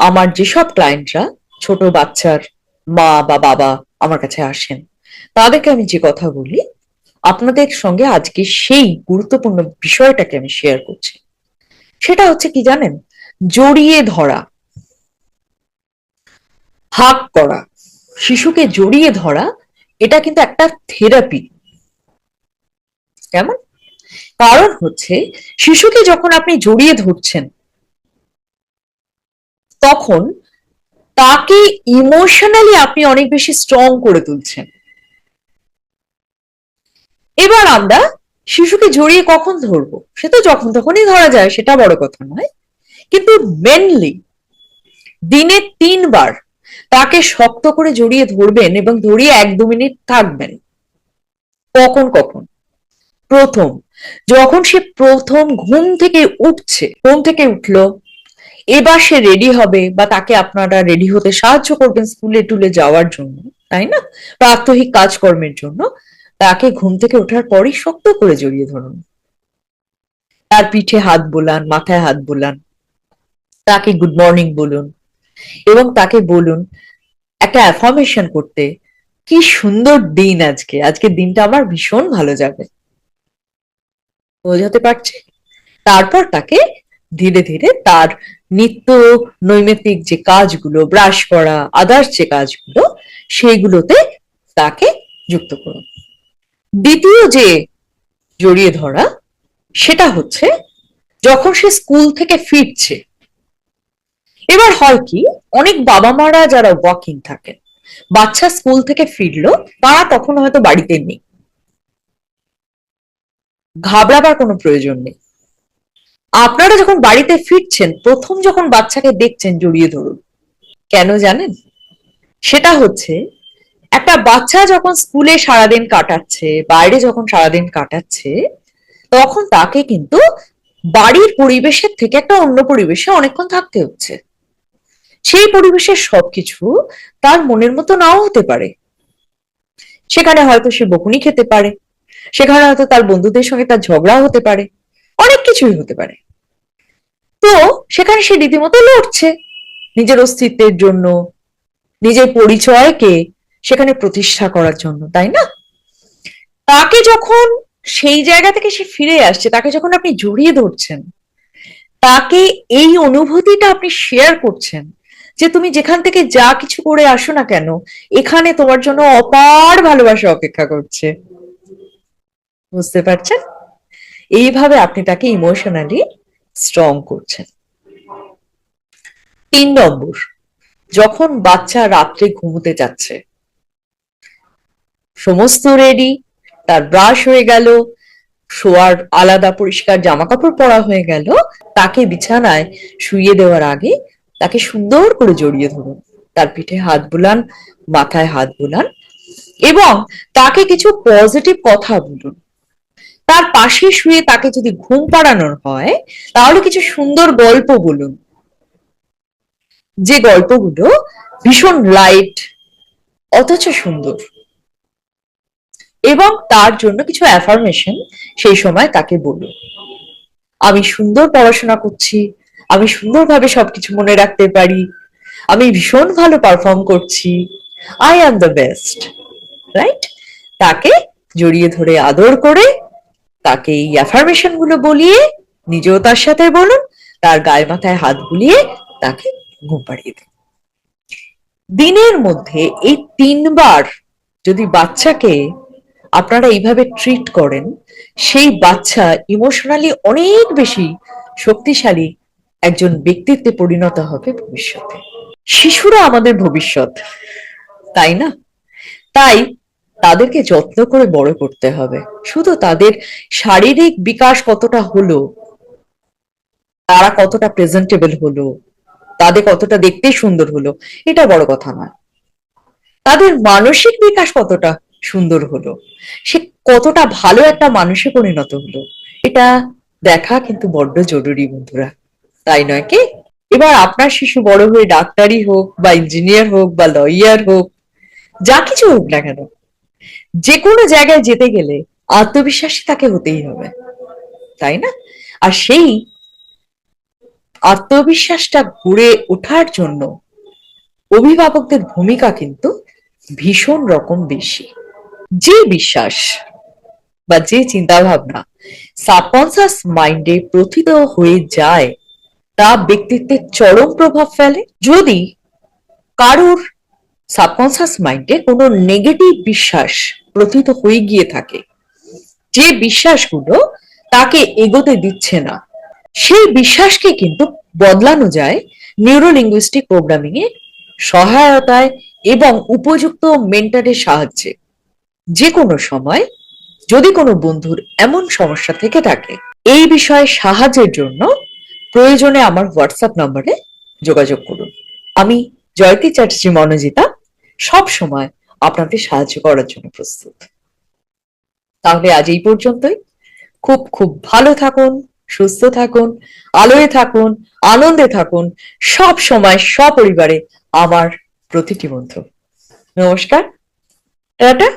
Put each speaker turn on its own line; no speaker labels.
আমার যেসব ক্লায়েন্টরা ছোট বাচ্চার মা বা বাবা আমার কাছে আসেন, তাদেরকে আমি যে কথা বলি, আপনাদের সঙ্গে আজকে সেই গুরুত্বপূর্ণ বিষয়টাকে আমি শেয়ার করছি। সেটা হচ্ছে কি জানেন? জড়িয়ে ধরা, হাগ করা, শিশুকে জড়িয়ে ধরা, এটা কিন্তু একটা থেরাপি। কেমন? কারণ হচ্ছে, শিশুকে যখন আপনি জড়িয়ে ধরছেন, তখন তাকে ইমোশনালি আপনি অনেক বেশি স্ট্রং করে তুলছেন। এবার আমরা শিশুকে জড়িয়ে কখন ধরবো? সে তো যখন তখনই ধরা যায়, সেটা বড় কথা নয়, কিন্তু মেনলি দিনে 3 বার তাকে শক্ত করে জড়িয়ে ধরবেন এবং ধরিয়ে 1-2 মিনিট থাকবেন। কখন কখন? প্রথম, যখন সে প্রথম ঘুম থেকে উঠছে, ঘুম থেকে উঠলো, এবার সে রেডি হবে বা তাকে আপনারা রেডি হতে সাহায্য করবেন স্কুলে টুলে যাওয়ার জন্য, তাই না? প্রাত্যহিক কাজকর্মের জন্য। তাকে ঘুম থেকে ওঠার পরই শক্ত করে জড়িয়ে ধরুন, তার পিঠে হাত বোলান, মাথায় হাত বোলান, তাকে গুড মর্নিং বলুন এবং তাকে বলুন একটা অ্যাফার্মেশন করতে, কি সুন্দর দিন আজকে, আজকের দিনটা আমার ভীষণ ভালো যাবে। বোঝাতে পারছি? তারপর তাকে ধীরে ধীরে তার নিত্য নৈমিত্তিক যে কাজগুলো, ব্রাশ করা, আদার্স যে কাজগুলো, সেইগুলোতে তাকে যুক্ত করুন। দ্বিতীয় যে জড়িয়ে ধরা, সেটা হচ্ছে যখন সে স্কুল থেকে ফিরছে। এবার হয় কি, অনেক বাবা মারা যারা ওয়ার্কিং থাকেন, বাচ্চা স্কুল থেকে ফিরলো, তারা তখন হয়তো বাড়িতে নেই। ঘাবড়াবার কোনো প্রয়োজন নেই। আপনারা যখন বাড়িতে ফিরছেন, প্রথম যখন বাচ্চাকে দেখছেন, জড়িয়ে ধরুন। কেন জানেন? সেটা হচ্ছে, একটা বাচ্চা যখন স্কুলে সারাদিন কাটাচ্ছে, বাইরে যখন সারাদিন কাটাচ্ছে, তখন তাকে কিন্তু বাড়ির পরিবেশের থেকে একটা অন্য পরিবেশে অনেকক্ষণ থাকতে হচ্ছে। সেই পরিবেশের সবকিছু তার মনের মতো নাও হতে পারে। সেখানে হয়তো সে বকুনি খেতে পারে, সেখানে হয়তো তার বন্ধুদের সঙ্গে তার ঝগড়াও হতে পারে, অনেক কিছুই হতে পারে। তো সেখানে সে রীতিমতো লড়ছে নিজের অস্তিত্বের জন্য, নিজের পরিচয়কে সেখানে প্রতিষ্ঠা করার জন্য, তাই না? তাকে যখন সেই জায়গা থেকে সে ফিরে আসছে, তাকে যখন আপনি জড়িয়ে ধরছেন, তাকে এই অনুভূতিটা আপনি শেয়ার করছেন যে তুমি যেখান থেকে যা কিছু করে আসো না কেন, এখানে তোমার জন্য অপার ভালোবাসা অপেক্ষা করছে। বুঝতে পারছেন? এইভাবে আপনি তাকে ইমোশনালি স্ট্রং করছেন। 3 নম্বর, যখন বাচ্চা রাত্রে ঘুমোতে যাচ্ছে, সমস্ত রেডি, তার ব্রাশ হয়ে গেল, শোয়ার আলাদা পরিষ্কার জামা কাপড় পরা হয়ে গেল, তাকে বিছানায় শুইয়ে দেওয়ার আগে তাকে সুন্দর করে জড়িয়ে ধরুন, তার পিঠে হাত বুলান, মাথায় হাত বুলান এবং তাকে কিছু পজিটিভ কথা বলুন। তার পাশে শুয়ে তাকে যদি ঘুম পাড়ানোর হয়, তাহলে কিছু সুন্দর গল্প বলুন, যে গল্পগুলো ভীষণ লাইট অথচ সুন্দর। এবং তার জন্য কিছু অ্যাফার্মেশন সেই সময় তাকে বলুন। আমি সুন্দর পড়াশোনা করছি, আমি সুন্দরভাবে সবকিছু মনে রাখতে পারি, আমি ভীষণ ভালো পারফর্ম করছি, I am the best. Right? তাকে জড়িয়ে ধরে আদর করে তাকে এই অ্যাফার্মেশন গুলো বলিয়ে, নিজেও তার সাথে বলুন, তার গায়ে মাথায় হাত বুলিয়ে তাকে ঘুম পাড়িয়ে দিন। দিনের মধ্যে এই 3 বার যদি বাচ্চাকে আপনারা এইভাবে ট্রিট করেন, সেই বাচ্চা ইমোশনালি অনেক বেশি শক্তিশালী একজন ব্যক্তিত্বে পরিণত হবে ভবিষ্যতে। শিশুরা আমাদের ভবিষ্যৎ, তাই না? তাই তাদেরকে যত্ন করে বড় করতে হবে। শুধু তাদের শারীরিক বিকাশ কতটা হলো, তারা কতটা প্রেজেন্টেবল হলো, তাদের কতটা দেখতে সুন্দর হলো, এটা বড় কথা নয়। তাদের মানসিক বিকাশ কতটা সুন্দর হলো, সে কতটা ভালো একটা মানুষে পরিণত হলো, এটা দেখা কিন্তু বড্ড জরুরি বন্ধুরা, তাই নয় কি? এবার আপনার শিশু বড় হয়ে ডাক্তারই হোক বা ইঞ্জিনিয়ার হোক বা লয়ার হোক, যা কিছু হোক না কেন, যে কোনো জায়গায় যেতে গেলে আত্মবিশ্বাসী তাকে হতেই হবে, তাই না? আর সেই আত্মবিশ্বাসটা গড়ে ওঠার জন্য অভিভাবকদের ভূমিকা কিন্তু ভীষণ রকম বেশি। যে বিশ্বাস বা যে চিন্তা ভাবনা সাবকনসিয়াস মাইন্ডে প্রথিত হয়ে যায় তা ব্যক্তিত্বের চরম প্রভাব ফেলে। যদি কারোর সাবকনসিয়াস মাইন্ডে কোনো নেগেটিভ বিশ্বাস প্রথিত হয়ে গিয়ে থাকে, যে বিশ্বাসগুলো তাকে এগোতে দিচ্ছে না, সেই বিশ্বাসকে কিন্তু বদলানো যায় নিউরোলিঙ্গুইস্টিক প্রোগ্রামিং এর সহায়তায় এবং উপযুক্ত মেন্টরের সাহায্যে। যে কোনো সময় যদি কোনো বন্ধুর এমন সমস্যা থেকে থাকে, এই বিষয়ে সাহায্যের জন্য প্রয়োজনে আমার হোয়াটসঅ্যাপ নম্বরে যোগাযোগ করুন। আমি জয়তী চ্যাটার্জি মনোজিতা সব সময় আপনাদের সাহায্য করার জন্য প্রস্তুত। তাহলে আজ এই পর্যন্তই। খুব খুব ভালো থাকুন, সুস্থ থাকুন, আলোয় থাকুন, আনন্দে থাকুন, সব সময় সপরিবারে আমার প্রতিটি বন্ধু। নমস্কার, টাটা।